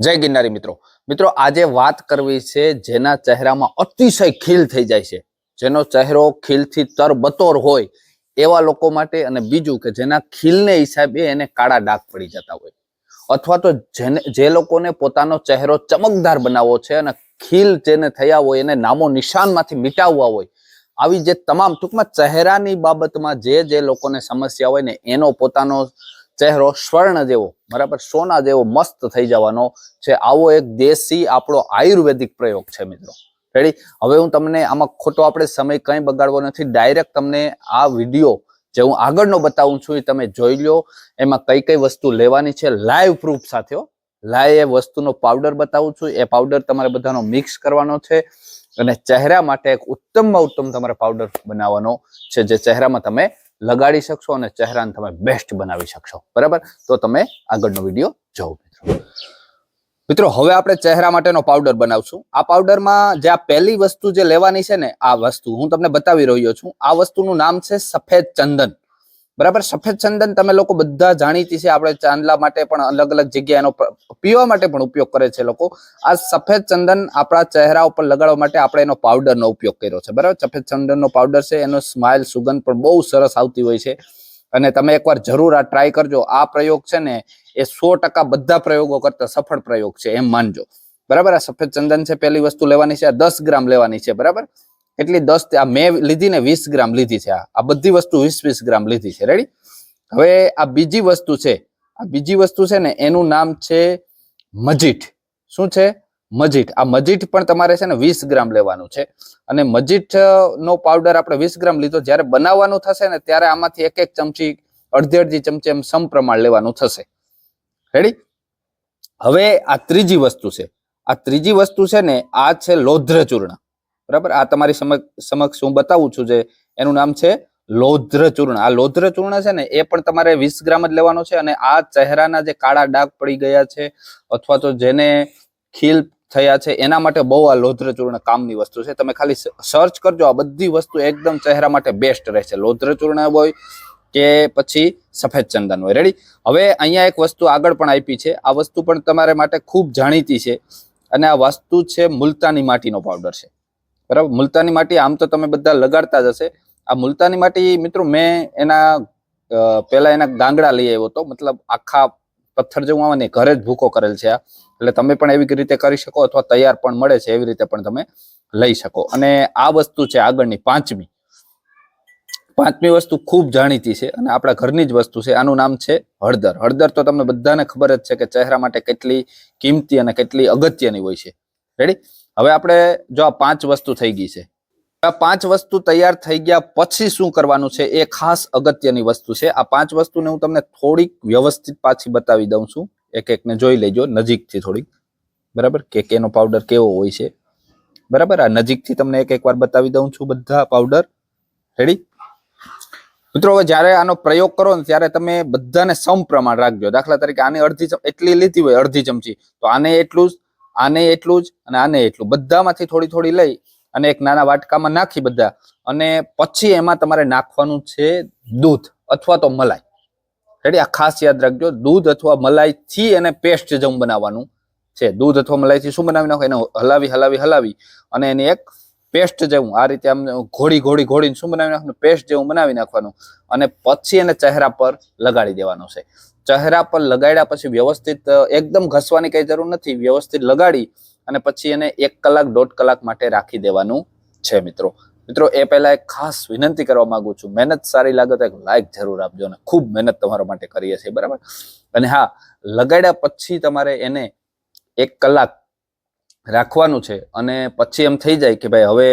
જય ગિરનારી મિત્રો આજે વાત કરવી છે જેના ચહેરામાં અતિશય ખીલ થઈ જાય છે, જેનો ચહેરો ખીલથી તરબતોર હોય એવા લોકો માટે, અને બીજું કે જેના ખીલને હિસાબે એને કાળા ડાઘ પડી જતા હોય, અથવા તો જે લોકોને પોતાનો ચહેરો ચમકદાર બનાવવો છે અને ખીલ જેને થયા હોય એને નામો નિશાનમાંથી મિટાવવા હોય, આવી જે તમામ ટૂંકમાં ચહેરાની બાબતમાં જે લોકોને સમસ્યા હોય ને એનો પોતાનો ચહેરો સ્વર્ણ જેવો, બરાબર, સોના જેવો મસ્ત થઈ જવાનો છે, આવો એક દેશી આપણો આયુર્વેદિક પ્રયોગ છે મિત્રો. રેડી? હવે હું તમને આમાં ખોટો આપણે સમય કંઈ બગાડવો નથી, ડાયરેક્ટ તમને આ વિડીયો જે હું આગળનો બતાવું છું એ તમે જોઈ લો. એમાં કઈ કઈ વસ્તુ લેવાની છે લાઈવ પ્રૂફ સાથે, લાઈવ વસ્તુનો પાવડર બતાવું છું. એ પાવડર તમારે બધાનો મિક્સ કરવાનો છે અને ચહેરા માટે એક ઉત્તમમાં ઉત્તમ તમારે પાવડર બનાવવાનો છે, જે ચહેરામાં તમે લગાડી શકશો અને ચહેરાને તમે બેસ્ટ બનાવી શકશો. બરાબર? તો તમે આગળનો વિડીયો જોવો મિત્રો. હવે આપણે ચહેરા માટેનો પાવડર બનાવશું. આ પાવડરમાં જે આ પહેલી વસ્તુ જે લેવાની છે ને, આ વસ્તુ હું તમને બતાવી રહ્યો છું. આ વસ્તુનું નામ છે સફેદ ચંદન. બરાબર? સફેદ ચંદન તમે લોકો બધા જાણીતી છે. આપણે ચાંદલા માટે પણ અલગ અલગ જગ્યાએ એનો પીવા માટે પણ ઉપયોગ કરે છે લોકો. આ સફેદ ચંદન આપણા ચહેરા ઉપર લગાડવા માટે આપણે એનો પાવડરનો ઉપયોગ કર્યો છે. બરાબર? સફેદ ચંદનનો પાવડર છે, એનો સ્માઇલ સુગંધ પણ બહુ સરસ આવતી હોય છે અને તમે એકવાર જરૂર આ ટ્રાય કરજો. આ પ્રયોગ છે ને એ 100% બધા પ્રયોગો કરતા સફળ પ્રયોગ છે, એમ માનજો. બરાબર? આ સફેદ ચંદન છે, પહેલી વસ્તુ લેવાની છે. આ 10 ગ્રામ લેવાની છે. બરાબર? એટલી 10, આ મેં લીધી ને 20 ગ્રામ લીધી છે. આ બધી વસ્તુ 20-20 ગ્રામ લીધી છે. રેડી? હવે આ બીજી વસ્તુ છે. આ બીજી વસ્તુ છે ને એનું નામ છે મજીઠ. શું છે? મજીઠ. આ મજીઠ પણ તમારે છે ને 20 ગ્રામ લેવાનું છે. અને મજીઠ નો પાવડર આપણે 20 ગ્રામ લીધો. જ્યારે બનાવવાનું થશે ને ત્યારે આમાંથી એક ચમચી, અડધી ચમચી એમ સમપ્રમાણ લેવાનું થશે. રેડી? હવે આ ત્રીજી વસ્તુ છે. આ ત્રીજી વસ્તુ છે ને આ છે લોધ્ર ચૂર્ણ. બરાબર? આ તમારી સમક્ષ હું બતાવું છું, જે એનું નામ છે લોધ્ર ચૂર્ણ. આ લોધ્ર ચૂર્ણ છે ને એ પણ તમારે 20 ગ્રામ જ લેવાનો છે. અને આ ચહેરાના જે કાળા ડાઘ પડી ગયા છે અથવા તો જેને ખીલ થયા છે એના માટે બહુ આ લોધ્ર ચૂર્ણ કામની વસ્તુ છે. તમે ખાલી સર્ચ કરજો, આ બધી વસ્તુ એકદમ ચહેરા માટે બેસ્ટ રહેશે. લોધ્ર ચૂર્ણ હોય કે પછી સફેદ ચંદન હોય. રેડી? હવે અહીંયા એક વસ્તુ આગળ પણ આપી છે. આ વસ્તુ પણ તમારા માટે ખૂબ જાણીતી છે અને આ વસ્તુ છે મુલતાની માટીનો પાવડર છે. બરાબર? મુલતાની માટી આમ તો તમે બધા લગાડતા જ હશે. આ મુલતાની માટી મિત્રો મેં પેલા એના ગાંગડા લઈ આવ્યો હતો, મતલબ આખા પથ્થર જેવું આવે ને ઘરે જ ભૂકો કરેલ છે આ. એટલે તમે પણ એવી રીતે કરી શકો, અથવા તૈયાર પણ મળે છે, એવી રીતે પણ તમે લઈ શકો. અને આ વસ્તુ છે આગળની પાંચમી વસ્તુ ખૂબ જાણીતી છે અને આપણા ઘરની જ વસ્તુ છે. આનું નામ છે હળદર. હળદર તો તમને બધાને ખબર જ છે કે ચહેરા માટે કેટલી કિંમતી અને કેટલી અગત્યની હોય છે. રેડી? હવે આપણે જો આ 5 વસ્તુ થઈ ગઈ છે. આ 5 વસ્તુ તૈયાર થઈ ગયા પછી શું કરવાનું છે એ ખાસ અગત્યની વસ્તુ છે. આ 5 વસ્તુને હું તમને થોડીક વ્યવસ્થિત પાછી બતાવી દઉં છું. એક એકને જોઈ લેજો નજીકથી થોડીક. બરાબર? કે એનો પાવડર કેવો હોય છે. બરાબર? આ નજીકથી તમને એક વાર બતાવી દઉં છું બધા પાવડર. રેડી? મિત્રો, હવે જ્યારે આનો પ્રયોગ કરો ને ત્યારે તમે બધાને સમપ્રમાણ રાખજો. દાખલા તરીકે આને એટલી લીધી હોય, અડધી ચમચી, તો આને એટલું જ, આને એટલું જ અને આને એટલું, બધામાંથી થોડી થોડી લઈ અને એક નાના વાટકામાં નાખી બધા, અને પછી એમાં તમારે નાખવાનું છે દૂધ અથવા તો મલાઈ. રેડી? આ ખાસ યાદ રાખજો, દૂધ અથવા મલાઈથી એને પેસ્ટ જેવું બનાવવાનું છે. દૂધ અથવા મલાઈથી શું બનાવી નાખો? એને હલાવી અને એની એક પેસ્ટ જેવું આ રીતે આમ ઘોડીને શું બનાવી નાખવાનું? પેસ્ટ જેવું બનાવી નાખવાનું. અને પછી એને ચહેરા પર લગાડી દેવાનું છે. ચહેરા પર લગાડ્યા પછી વ્યવસ્થિત, એકદમ ઘસવાની કઈ જરૂર નથી, વ્યવસ્થિત લગાડી અને પછી એને 1 કલાક 1.5 કલાક માટે રાખી દેવાનું છે મિત્રો. એ પહેલા એક ખાસ વિનંતી કરવા માંગુ છું, મહેનત સારી લાગે તો એક લાઈક જરૂર આપજો. અને ખૂબ મહેનત તમારા માટે કરીએ છીએ. બરાબર? અને હા, લગાડ્યા પછી તમારે એને 1 કલાક રાખવાનું છે. અને પછી એમ થઈ જાય કે ભાઈ હવે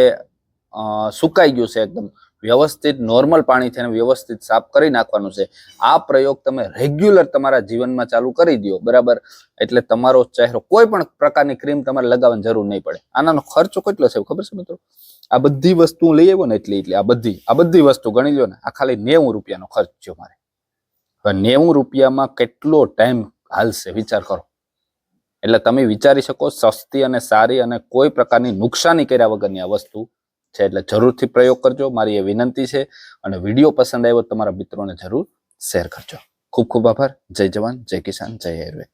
સુકાઈ ગયું છે, એકદમ વ્યવસ્થિત નોર્મલ પાણીથી એને વ્યવસ્થિત સાફ કરી નાખવાનું છે. આ પ્રયોગ તમે રેગ્યુલર તમારા જીવનમાં ચાલુ કરી દો. બરાબર? એટલે તમારો ચહેરો, કોઈ પણ પ્રકારની ક્રીમ તમારે લગાવવાની જરૂર નહીં પડે. આનો ખર્ચો કેટલો છે ખબર છે મિત્રો? આ બધી વસ્તુ લઈ આવ્યો ને એટલી આ બધી વસ્તુ ગણી લો ને, આ ખાલી 90 રૂપિયાનો ખર્ચ છે મારે. હવે 90 રૂપિયામાં કેટલો ટાઈમ હાલશે વિચાર કરો. એટલે તમે વિચારી શકો, સસ્તી અને સારી અને કોઈ પ્રકારની નુકસાની કર્યા વગરની આ વસ્તુ છે. એટલે જરૂરથી પ્રયોગ કરજો, મારી એ વિનંતી છે. અને વિડીયો પસંદ આવ્યો તમારા મિત્રોને જરૂર શેર કરજો. ખૂબ ખૂબ આભાર. જય જવાન, જય કિસાન, જય આયુર્વેદ.